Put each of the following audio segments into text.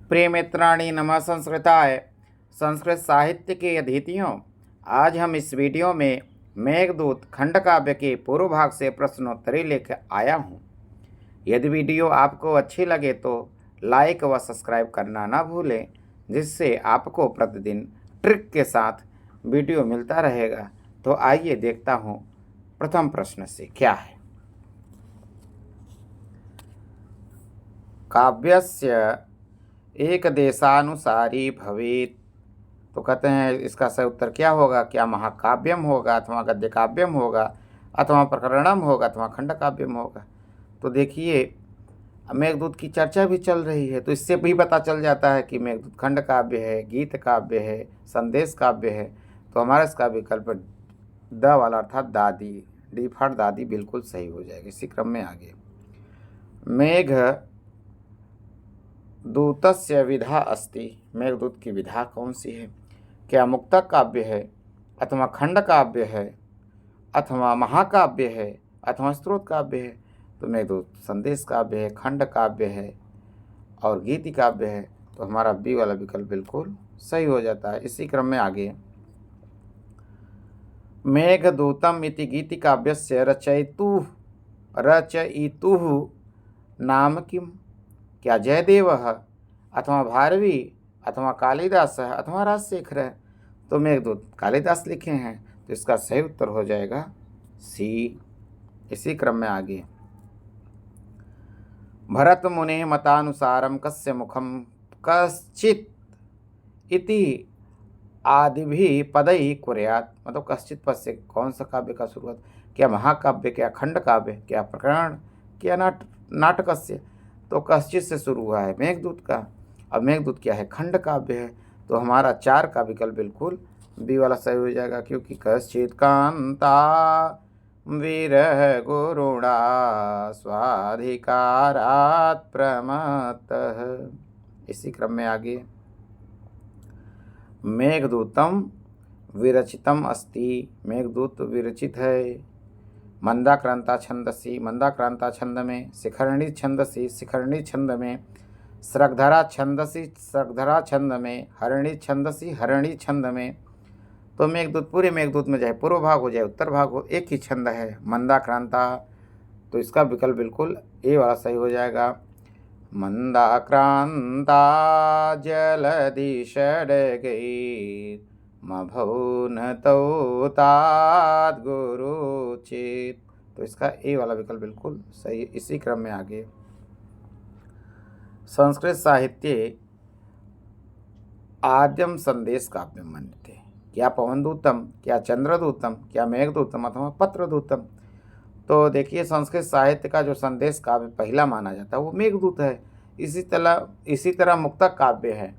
प्रिय मित्राणि नमः संस्कृताय। संस्कृत साहित्य के अतिथियों, आज हम इस वीडियो में मेघदूत खंड काव्य के पूर्व भाग से प्रश्नोत्तरी लेकर आया हूँ। यदि वीडियो आपको अच्छी लगे तो लाइक व सब्सक्राइब करना ना भूलें, जिससे आपको प्रतिदिन ट्रिक के साथ वीडियो मिलता रहेगा। तो आइए देखता हूँ प्रथम प्रश्न से क्या है। काव्यस्य एक देशानुसारी भवेत। तो कहते हैं इसका सही उत्तर क्या होगा? क्या महाकाव्यम होगा अथवा गद्य काव्यम होगा अथवा प्रकरणम होगा अथवा खंड काव्यम होगा? तो देखिए, मेघदूत की चर्चा भी चल रही है, तो इससे भी पता चल जाता है कि मेघदूत खंड काव्य है, गीत काव्य है, संदेश काव्य है। तो हमारा इसका विकल्प द वाला अर्थात दादी, डी फॉर दादी बिल्कुल सही हो जाएगा। इसी क्रम में आगे, मेघ दूतस्य विधा अस्ति। मेघदूत की विधा कौन सी है? क्या मुक्तक काव्य है अथवा खंड काव्य है अथवा महाकाव्य है अथवा स्त्रोत काव्य है? तो मेघदूत संदेश काव्य है, खंड काव्य है और गीति काव्य है। तो हमारा बी वाला विकल्प बिल्कुल सही हो जाता है। इसी क्रम में आगे, मेघदूतम इति गीति काव्यस्य रचयितुः नाम किम? क्या जयदेवः अथवा भारवी अथवा कालिदास अथवा राजशेखर? तो मेघदूत कालिदास लिखे हैं, तो इसका सही उत्तर हो जाएगा सी। इसी क्रम में आगे, भरत मुने मतानुसारम कस्य मुखम कश्चित इति आदिभि पदई कुर्यात्। मतलब कश्चित पद से कौन सा काव्य का शुरुआत? क्या महाकाव्य, क्या खंड काव्य, क्या प्रकरण, क्या नाटकस्य? तो कश्चित से शुरू हुआ है मेघदूत का। अब मेघदूत क्या है? खंड काव्य है। तो हमारा 4 का विकल्प बिल्कुल बी वाला सही हो जाएगा, क्योंकि कश्चित कांता विरह गुरुणा स्वाधिकारात् प्रमत्तः। इसी क्रम में आगे, मेघदूतम विरचितम अस्ति। मेघदूत विरचित है मंदाक्रांता छंदसी, मंदाक्रांता छंद में, शिखरणी छंदसी, शिखरणी छंद में, स्रग्धरा छंदसी, स्रग्धरा छंद में, हरिणी छंदसी, हरिणी छंद में। तो मेघदूत, पूरे मेघदूत में चाहे पूर्व भाग हो चाहे उत्तर भाग हो, एक ही छंद है मंदाक्रांता। तो इसका विकल्प बिल्कुल ए वाला सही हो जाएगा। मंदाक्रांता जलधि षड्गैर् मभौनतौ तात गुरुचित। तो इसका ए वाला विकल्प बिल्कुल सही। इसी क्रम में आगे, संस्कृत साहित्य आद्यम संदेश काव्यम मन्यते। क्या पवनदूतम, क्या चंद्रदूतम, क्या मेघदूतम अथवा पत्रदूतम? तो देखिए, संस्कृत साहित्य का जो संदेश काव्य पहला माना जाता है वो मेघदूत है। इसी तरह मुक्तक काव्य है।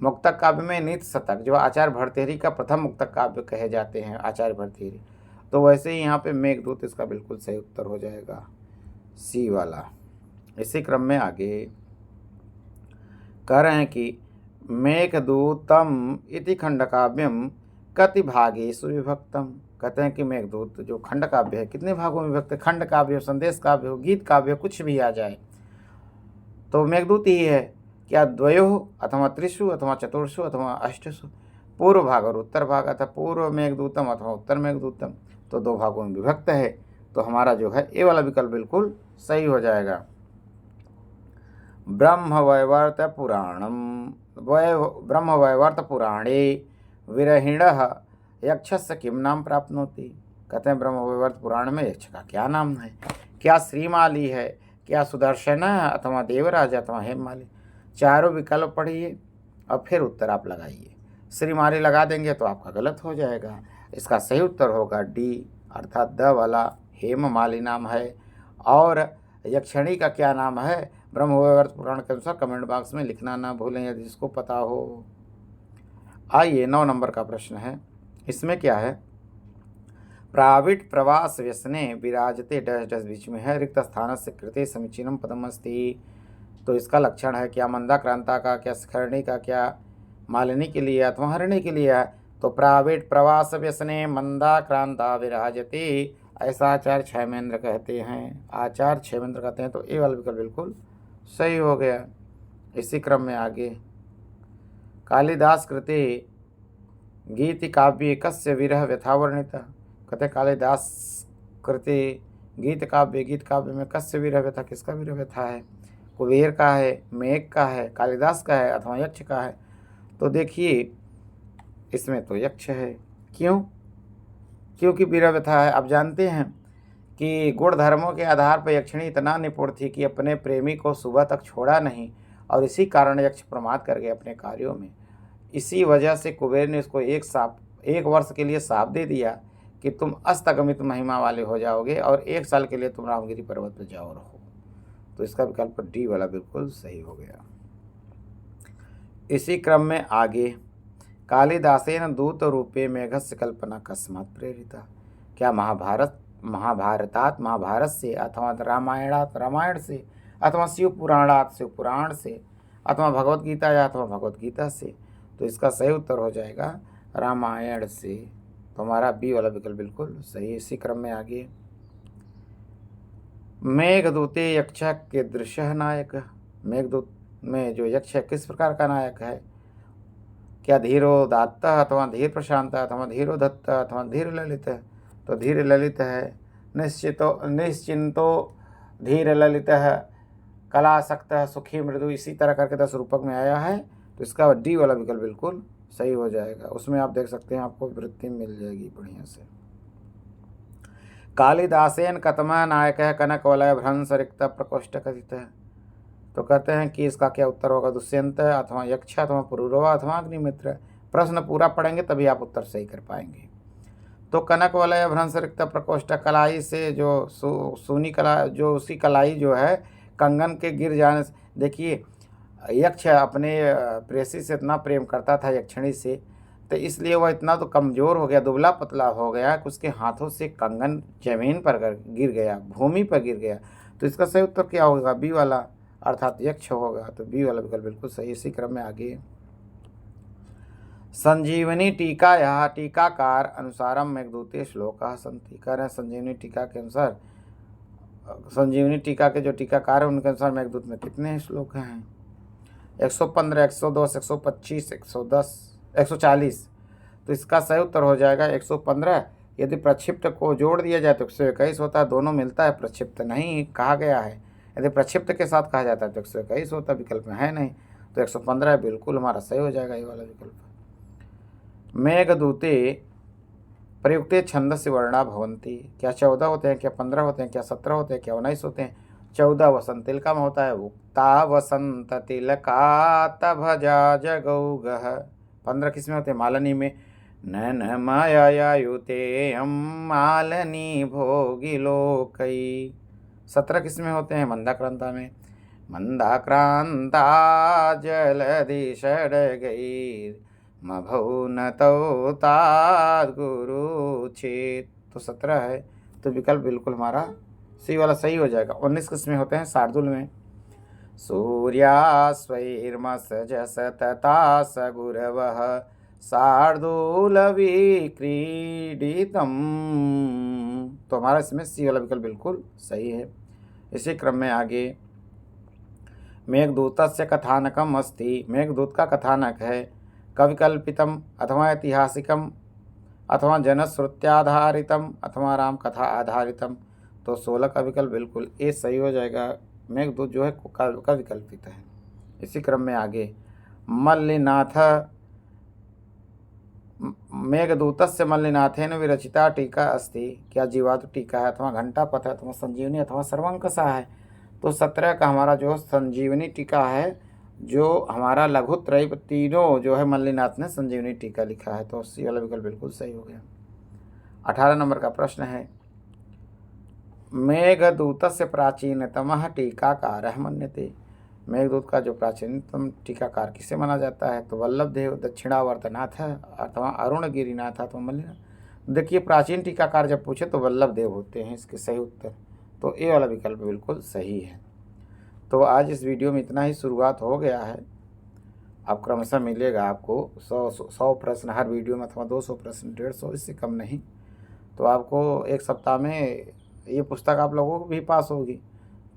मुक्तक काव्य में नीति शतक, जो आचार्य भर्तृहरि का प्रथम मुक्तक काव्य कहे जाते हैं, आचार्य भर्तृहरि, तो वैसे ही यहाँ पे मेघदूत इसका बिल्कुल सही उत्तर हो जाएगा, सी वाला। इसी क्रम में आगे कह रहे हैं कि मेघदूतम इति खंड काव्यम कति भागेषु विभक्तम। कहते हैं कि मेघदूत जो खंड काव्य है कितने भागों में विभक्त है? खंड काव्य हो, संदेश काव्य हो, गीत काव्य हो, कुछ भी आ जाए तो मेघदूत ही है। क्या द्वयो अथवा त्रिषु अथवा चतुर्षु अथवा अष्टसु? पूर्व भाग और उत्तर भाग, अथवा पूर्व मेघदूतम अथवा उत्तर मेघदूतम। तो 2 भागों में विभक्त है। तो हमारा जो है ए वाला विकल्प बिल्कुल सही हो जाएगा। ब्रह्मवैवर्त पुराणे विरहिणः यक्षस्य किम नाम प्राप्नोति। कहते हैं ब्रह्मवैवर्त पुराण में यक्ष का क्या नाम है? क्या श्रीमाली है, क्या सुदर्शन है अथवा देवराज अथवा हेममाली? चारों विकल्प पढ़िए और फिर उत्तर आप लगाइए। श्रीमाली लगा देंगे तो आपका गलत हो जाएगा। इसका सही उत्तर होगा डी अर्थात द वाला, हेममाली नाम है। और यक्षिणी का क्या नाम है ब्रह्मवैवर्त पुराण के अनुसार? कमेंट बॉक्स में लिखना ना भूलें यदि जिसको पता हो। आइए 9 नंबर का प्रश्न है। इसमें क्या है? प्राविट प्रवास व्यसने विराजते डैश डैश बीच में है, रिक्त स्थान से कृते समीचीनम पदम अस्ति। तो इसका लक्षण है क्या मंदाक्रांता का, क्या शिखरणी का, क्या मालिनी के लिए अथवा हरिणी के लिए है? तो प्राविट प्रवास व्यसने मंदाक्रांता विराजते, ऐसा आचार्य क्षेमेंद्र कहते हैं। आचार्य क्षेमेंद्र कहते हैं। तो ए वाला विकल्प बिल्कुल सही हो गया। इसी क्रम में आगे, कालिदास कृते गीति काव्य कस्य विरह व्यथा वर्णिता। कहते कालिदास कृते गीत काव्य में कस्य विरह व्यथा, किसका विरह व्यथा है? कुबेर का है, मेघ का है, कालिदास का है अथवा यक्ष का है? तो देखिए इसमें तो यक्ष है। क्यों? क्योंकि विरह व्यथा है। अब जानते हैं कि गुण धर्मों के आधार पर यक्षिणी इतना निपुण थी कि अपने प्रेमी को सुबह तक छोड़ा नहीं, और इसी कारण यक्ष प्रमाद कर गए अपने कार्यों में। इसी वजह से कुबेर ने उसको एक वर्ष के लिए शाप दे दिया कि तुम अस्तगमित महिमा वाले हो जाओगे और 1 साल के लिए तुम रामगिरी पर्वत पर जाओ रहो। तो इसका विकल्प डी वाला बिल्कुल सही हो गया। इसी क्रम में आगे, कालिदासेन दूत रूपे मेघस्य कल्पना कस्मात् प्रेरिता। क्या महाभारतात महाभारत से अथवा रामायणात रामायण से अथवा शिव पुराणात शिव पुराण से अथवा भगवत गीता या अथवा भगवत गीता से? तो इसका सही उत्तर हो जाएगा रामायण से। तो हमारा बी वाला विकल्प बिल्कुल सही। इसी क्रम में आगे, मेघदूते यक्ष के दृश्य नायक। मेघदूत में जो यक्ष है किस प्रकार का नायक है? क्या धीरोदात्त अथवा धीर प्रशांत अथवा धीरोदत्त अथवा धीर ललित? तो धीर ललित है। निश्चिंतो धीर ललित है, कलासक्त सुखी मृदु, इसी तरह करके 10 रूपक में आया है। तो इसका डी वाला विकल्प बिल्कुल सही हो जाएगा। उसमें आप देख सकते हैं आपको वृत्ति मिल जाएगी बढ़िया से। कालिदासेन कतमा नायक है कनक वलय भ्रंश रिक्त प्रकोष्ठ कथित है। तो कहते हैं कि इसका क्या उत्तर होगा? दुष्यंत अथवा यक्ष अथवा पुरुरवा अथवा अग्निमित्र। प्रश्न पूरा पढ़ेंगे तभी आप उत्तर सही कर पाएंगे। तो कनक वलय भ्रंश रिक्त प्रकोष्ठ, कलाई से जो सूनी कला, जो उसकी कलाई जो है कंगन के गिर जाने से। देखिए यक्ष अपने प्रेयसी से इतना प्रेम करता था यक्षिणी से, तो इसलिए वह इतना तो कमज़ोर हो गया, दुबला पतला हो गया कि उसके हाथों से कंगन जमीन पर गिर गया, भूमि पर गिर गया। तो इसका सही उत्तर क्या होगा? बी वाला, अर्थात यक्ष होगा। तो बी वाला विकल्प बिल्कुल सही। इसी क्रम में आगे, संजीवनी टीका यह टीकाकार अनुसारम मेघदूते श्लोका सन्ति। कह रहे हैं संजीवनी टीका के अनुसार, संजीवनी टीका के जो टीकाकार है उनके अनुसार मेघदूत में कितने श्लोक हैं? 115, 102, 125, 110, 140। तो इसका सही उत्तर हो जाएगा 115। यदि प्रक्षिप्त को जोड़ दिया जाए तो 121 होता है। दोनों मिलता है, प्रक्षिप्त नहीं कहा गया है। यदि प्रक्षिप्त के साथ कहा जाता है तो 121 होता, विकल्प में है नहीं। तो 115 बिल्कुल हमारा सही हो जाएगा ये वाला विकल्प। मेघदूते प्रयुक्ते छंदस्य वर्णा भवन्ति। क्या 14 होते हैं, क्या 15 होते हैं, क्या 17 होते हैं, क्या 19 होते हैं? 14 वसंत तिलका में होता है। उक्ता वसंत तिलकात भजा जगौगः। 15 किस में होते हैं? मालनी में। नैन मायायुते हम मालनी भोगी लोकई। 17 किस में होते हैं? मंदाक्रांता में। मंदाक्रांता जलधि षड्गैर् मभौ नतौ तात गुरु छेद। तो 17 है। तो विकल्प बिल्कुल हमारा सी वाला सही हो जाएगा। 19 किस्में होते हैं शार्दुल में। सूर्यास्वैर्मसजस तथा सगुरवः शार्दूल विक्रीडितम्। तो हमारा इसमें सी वाला विकल्प बिल्कुल सही है। इसी क्रम में आगे, मेघदूतस्य कथानकम अस्ति। मेघदूत का कथानक है कविकल्पितम अथवा ऐतिहासिकम अथवा जनश्रुत्याधारितम अथवा राम कथा आधारितम। तो 16 का विकल्प बिल्कुल ए सही हो जाएगा। मेघदूत जो है कविकल्पित है। इसी क्रम में आगे, मल्लिनाथ मेघदूतस्य मल्लिनाथेन विरचिता टीका अस्ति। क्या जीवातु टीका है अथवा घंटापथ है अथवा संजीवनी अथवा सर्वंकसा है? तो 17 का हमारा जो संजीवनी टीका है, जो हमारा लघुत्रय तीनों जो है मल्लिनाथ ने संजीवनी टीका लिखा है। तो सी वाला विकल्प बिल्कुल सही हो गया। 18 नंबर का प्रश्न है, मेघदूतस्य प्राचीनतमः टीकाकारः मन्यते। मेघदूत का जो प्राचीनतम टीकाकार किसे माना जाता है? तो वल्लभदेव, दक्षिणावर्तनाथ अथवा अरुणगिरिनाथ अथवा मल्लिनाथ। देखिए प्राचीन टीकाकार जब पूछे तो वल्लभदेव होते हैं इसके सही उत्तर। तो ए वाला विकल्प बिल्कुल सही है। तो आज इस वीडियो में इतना ही शुरुआत हो गया है। अब क्रमशः मिलेगा आपको 100 प्रश्न हर वीडियो में अथवा 200 प्रश्न, 150, इससे कम नहीं। तो आपको एक सप्ताह में ये पुस्तक आप लोगों को भी पास होगी।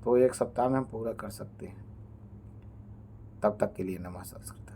तो एक सप्ताह में हम पूरा कर सकते हैं। तब तक के लिए नमः संस्कृत।